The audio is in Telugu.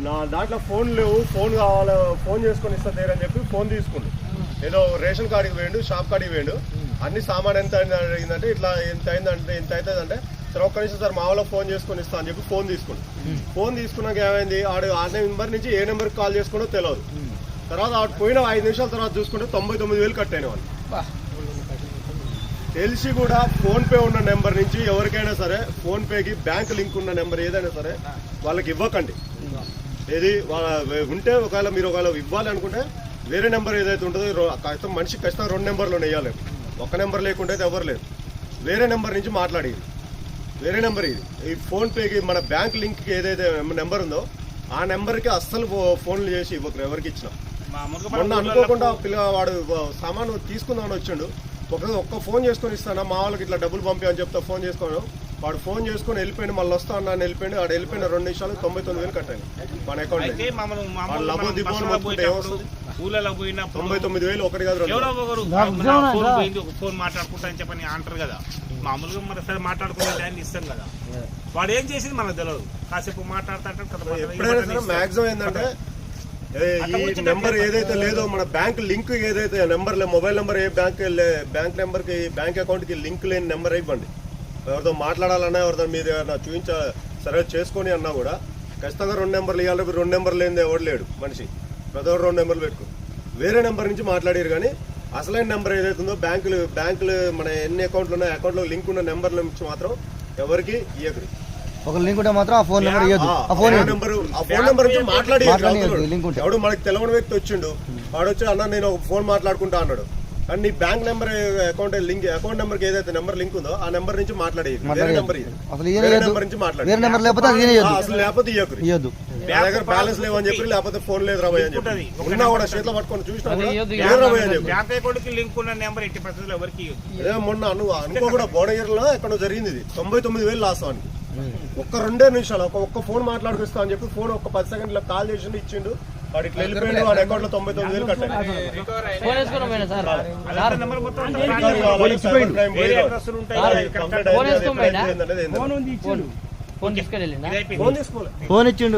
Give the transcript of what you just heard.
నా దాంట్లో ఫోన్ లేవు, ఫోన్ కావాలి, ఫోన్ చేసుకొని ఇస్తా అని చెప్పి ఫోన్ తీసుకుండు. ఏదో రేషన్ కార్డుకి వేయండు, షాప్ కార్డుకి వేయండు, అన్ని సామాన్ ఎంత అయిందంటే ఇట్లా ఎంత అయిందంటే ఎంత అవుతుందంటే సార్ ఒక్క నిమిషం సార్ మా వాళ్ళ ఫోన్ చేసుకొని ఇస్తా అని చెప్పి ఫోన్ తీసుకుండు. ఫోన్ తీసుకున్నాక ఏమైంది, ఆడు ఆ నెంబర్ నుంచి ఏ నెంబర్కి కాల్ చేసుకున్నో తెలియదు. తర్వాత ఆడు పోయిన 5 నిమిషాల తర్వాత చూసుకుంటే 99,000 కట్టాను వాళ్ళు. తెలిసి కూడా ఫోన్ పే ఉన్న నెంబర్ నుంచి ఎవరికైనా సరే ఫోన్ పేకి బ్యాంక్ లింక్ ఉన్న నెంబర్ ఏదైనా సరే వాళ్ళకి ఇవ్వకండి. ఏది ఉంటే ఒకవేళ మీరు ఒకవేళ ఇవ్వాలి అనుకుంటే వేరే నెంబర్ ఏదైతే ఉంటుందో మనిషికి ఖచ్చితంగా 2 నెంబర్లు వేయాలి. ఒక నెంబర్ లేకుంటే అయితే ఎవరు లేదు. వేరే నెంబర్ నుంచి మాట్లాడేది, వేరే నెంబర్ ఇది. ఈ ఫోన్ పేకి మన బ్యాంక్ లింక్కి ఏదైతే నెంబర్ ఉందో ఆ నెంబర్కి అస్సలు ఫోన్లు చేసి ఇవ్వరు ఎవరికి ఇచ్చినా. మొన్న అనుకోకుండా పిల్లవాడు సామాను తీసుకుందామని వచ్చిండు, ఒక్క ఫోన్ చేసుకొని ఇస్తానా మా వాళ్ళకి ఇట్లా డబ్బులు పంపి అని చెప్తా ఫోన్ చేసుకోను. వాడు ఫోన్ చేసుకుని వెళ్ళిపోయింది, మళ్ళీ వస్తా అన్నా వెళ్ళిపోయింది. వాడు వెళ్ళిపోయిన 2 నిమిషాలు 99,000 కట్టాను మన అకౌంట్. 99,000 ఒకటి కాదు, ఫోన్ మాట్లాడుకుంటా అని చెప్పని అంటారు కదా. మామూలుగా మన సరే మాట్లాడుకునే టైం ఇస్తాం కదా. వాడు ఏం చేసింది మనకు తెలియదు. కాసేపు మాట్లాడుతా ఎప్పుడైనా సరే మాక్సిమం ఏంటంటే ఈ నెంబర్ ఏదైతే లేదో మన బ్యాంక్ లింక్ ఏదైతే నెంబర్ మొబైల్ నెంబర్ ఏ బ్యాంక్ నెంబర్ కి బ్యాంక్ అకౌంట్ కి లింక్ లేని నెంబర్ ఇవ్వండి. ఎవరితో మాట్లాడాలన్నా ఎవరితో మీరు సరే చేసుకొని అన్నా కూడా ఖచ్చితంగా 2 నెంబర్లు ఇవ్వాలి. 2 నెంబర్లు లేనిది ఎవరు లేడు మనిషి, ప్రతి ఒక్కరు 2 నెంబర్లు పెట్టుకో. వేరే నెంబర్ నుంచి మాట్లాడారు కానీ అసలైన నెంబర్ ఏదైతే ఉందో బ్యాంకులు మన ఎన్ని అకౌంట్లు ఉన్నాయో అకౌంట్లో లింక్ ఉన్న నెంబర్ల నుంచి మాత్రం ఎవరికి ఇవ్వకరు. ఒక లింక్ ఉంటే మాత్రం ఆ ఫోన్ నెంబర్ ఇవ్వదు. ఆ ఫోన్ నెంబర్ నుంచి మాట్లాడి ఎవడు మనకి తెలియని వ్యక్తి వచ్చిండు, వాడు వచ్చి అన్న నేను ఒక ఫోన్ మాట్లాడుకుంటా అన్నాడు. కానీ నీ bank number account link account number ఏదైతే నెంబర్ లింక్ ఉందో ఆ నెంబర్ నుంచి మాట్లాడేది. నెంబర్ నుంచి మాట్లాడేది అసలు లేకపోతే ఇవ్వదు. నా దగ్గర బ్యాలెన్స్ లేవని చెప్పి లేకపోతే ఫోన్ లేదు రాబోయే అని చెప్పి ఉన్నా కూడా చేతిలో పట్టుకొని చూసినా మొన్న అనుకో కూడా భువనగిరిలో ఎక్కడో జరిగింది. ఇది 99,000 లాస్ అని ఒక్క 2 నిమిషాలు ఒక్క ఫోన్ మాట్లాడుకొస్తా అని చెప్పి ఫోన్ ఒక 10 సెకండ్లో కాల్ చేసిండు, ఇచ్చిండు. వాడు ఇట్లా వెళ్ళిపోయిండు. వాడి అకౌంట్ లో 99,000 కట్టాడు. ఫోన్ ఇచ్చిండు.